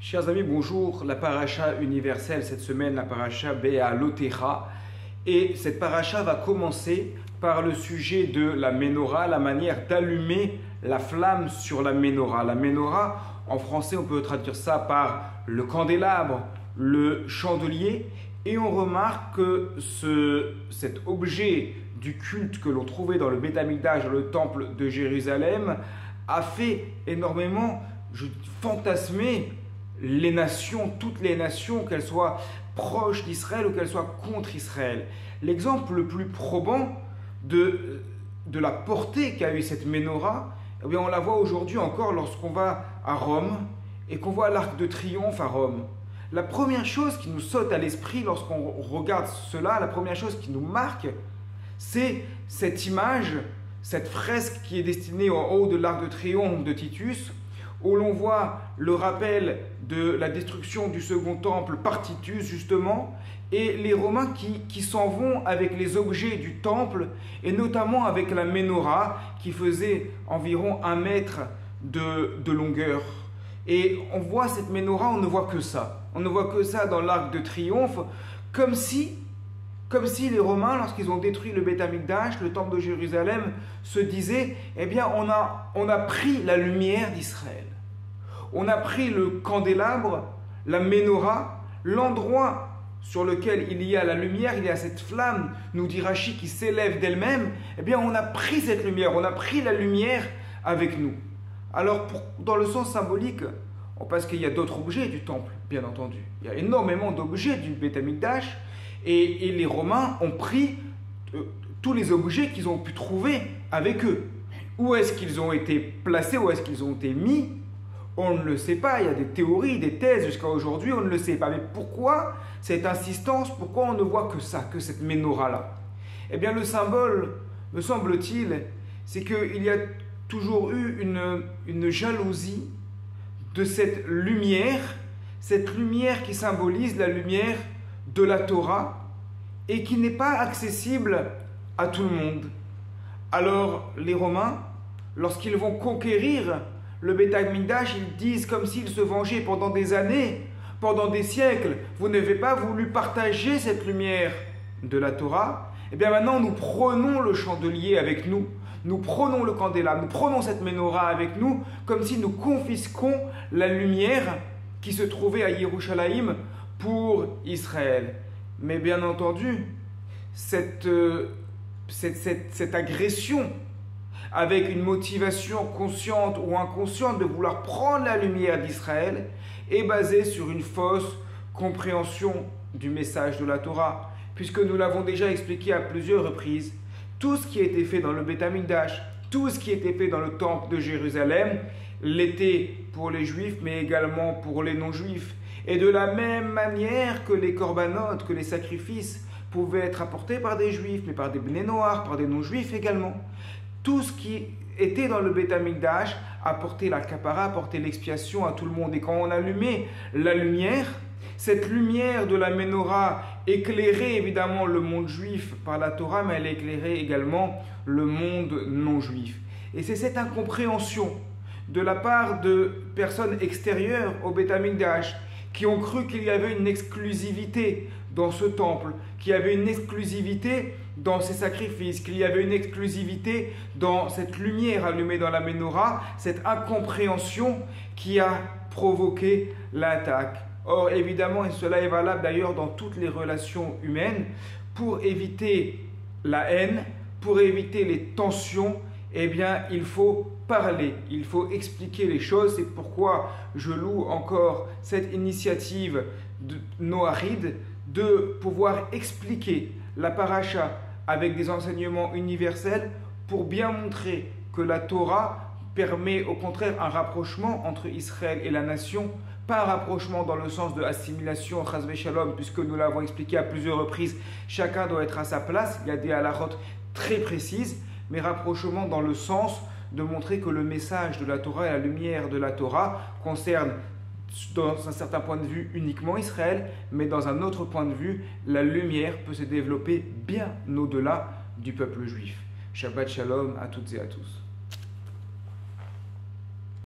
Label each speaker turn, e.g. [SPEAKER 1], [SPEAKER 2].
[SPEAKER 1] Chers amis, bonjour. La paracha universelle cette semaine, la paracha Béalotécha. Et cette paracha va commencer par le sujet de la menorah, la manière d'allumer la flamme sur la menorah. La menorah, en français, on peut traduire ça par le candélabre, le chandelier. Et on remarque que cet objet du culte que l'on trouvait dans le Beth Amikdash, dans le temple de Jérusalem, a fait énormément fantasmer les nations, toutes les nations, qu'elles soient proches d'Israël ou qu'elles soient contre Israël. L'exemple le plus probant de la portée qu'a eu cette menorah, eh bien, on la voit aujourd'hui encore lorsqu'on va à Rome et qu'on voit l'Arc de Triomphe à Rome. La première chose qui nous saute à l'esprit lorsqu'on regarde cela, la première chose qui nous marque, c'est cette image, cette fresque qui est destinée en haut de l'Arc de Triomphe de Titus, où l'on voit le rappel de la destruction du second temple par Titus justement, et les Romains qui s'en vont avec les objets du temple, et notamment avec la menorah qui faisait environ 1 mètre de longueur. Et on voit cette menorah, on ne voit que ça. On ne voit que ça dans l'Arc de Triomphe, comme si les Romains, lorsqu'ils ont détruit le Beth Amikdash, le temple de Jérusalem, se disaient, eh bien, on a pris la lumière d'Israël. On a pris le candélabre, la menorah, l'endroit sur lequel il y a la lumière, il y a cette flamme, nous dit Rashi, qui s'élève d'elle-même. Eh bien, on a pris cette lumière, on a pris la lumière avec nous. Alors, dans le sens symbolique, parce qu'il y a d'autres objets du temple, bien entendu. Il y a énormément d'objets du Beth Amikdash, et les Romains ont pris tous les objets qu'ils ont pu trouver avec eux. Où est-ce qu'ils ont été placés, où est-ce qu'ils ont été mis? On ne le sait pas, il y a des théories, des thèses jusqu'à aujourd'hui, on ne le sait pas. Mais pourquoi cette insistance, pourquoi on ne voit que ça, que cette menorah-là? Eh bien, le symbole, me semble-t-il, c'est qu'il y a toujours eu une jalousie de cette lumière qui symbolise la lumière de la Torah et qui n'est pas accessible à tout le monde. Alors, les Romains, lorsqu'ils vont conquérir le Beth Amikdash, ils disent comme s'ils se vengeaient pendant des années, pendant des siècles. Vous n'avez pas voulu partager cette lumière de la Torah. Eh bien maintenant, nous prenons le chandelier avec nous. Nous prenons le candélabre, nous prenons cette menorah avec nous, comme si nous confisquons la lumière qui se trouvait à Yerushalayim pour Israël. Mais bien entendu, cette agression, avec une motivation consciente ou inconsciente de vouloir prendre la lumière d'Israël, est basée sur une fausse compréhension du message de la Torah, puisque nous l'avons déjà expliqué à plusieurs reprises. Tout ce qui a été fait dans le Beth Amikdash, tout ce qui a été fait dans le temple de Jérusalem, l'était pour les Juifs, mais également pour les non-Juifs. Et de la même manière que les corbanotes, que les sacrifices pouvaient être apportés par des Juifs, mais par des Bnei Noach, par des non-Juifs également. Tout ce qui était dans le Beth Amikdash apportait la kapara, apportait l'expiation à tout le monde. Et quand on allumait la lumière, cette lumière de la menorah éclairait évidemment le monde juif par la Torah, mais elle éclairait également le monde non juif. Et c'est cette incompréhension de la part de personnes extérieures au Beth Amikdash qui ont cru qu'il y avait une exclusivité dans ce temple, qu'il y avait une exclusivité dans ces sacrifices, qu'il y avait une exclusivité dans cette lumière allumée dans la menorah, cette incompréhension qui a provoqué l'attaque. Or, évidemment, et cela est valable d'ailleurs dans toutes les relations humaines, pour éviter la haine, pour éviter les tensions, eh bien, il faut parler, il faut expliquer les choses. C'est pourquoi je loue encore cette initiative de Noachide de pouvoir expliquer la paracha avec des enseignements universels pour bien montrer que la Torah permet au contraire un rapprochement entre Israël et la nation, pas un rapprochement dans le sens de assimilation, chas v'shalom, puisque nous l'avons expliqué à plusieurs reprises, chacun doit être à sa place, il y a des halachot très précises, mais rapprochement dans le sens de montrer que le message de la Torah et la lumière de la Torah concerne dans un certain point de vue uniquement Israël, mais dans un autre point de vue, la lumière peut se développer bien au-delà du peuple juif. Shabbat Shalom à toutes et à tous.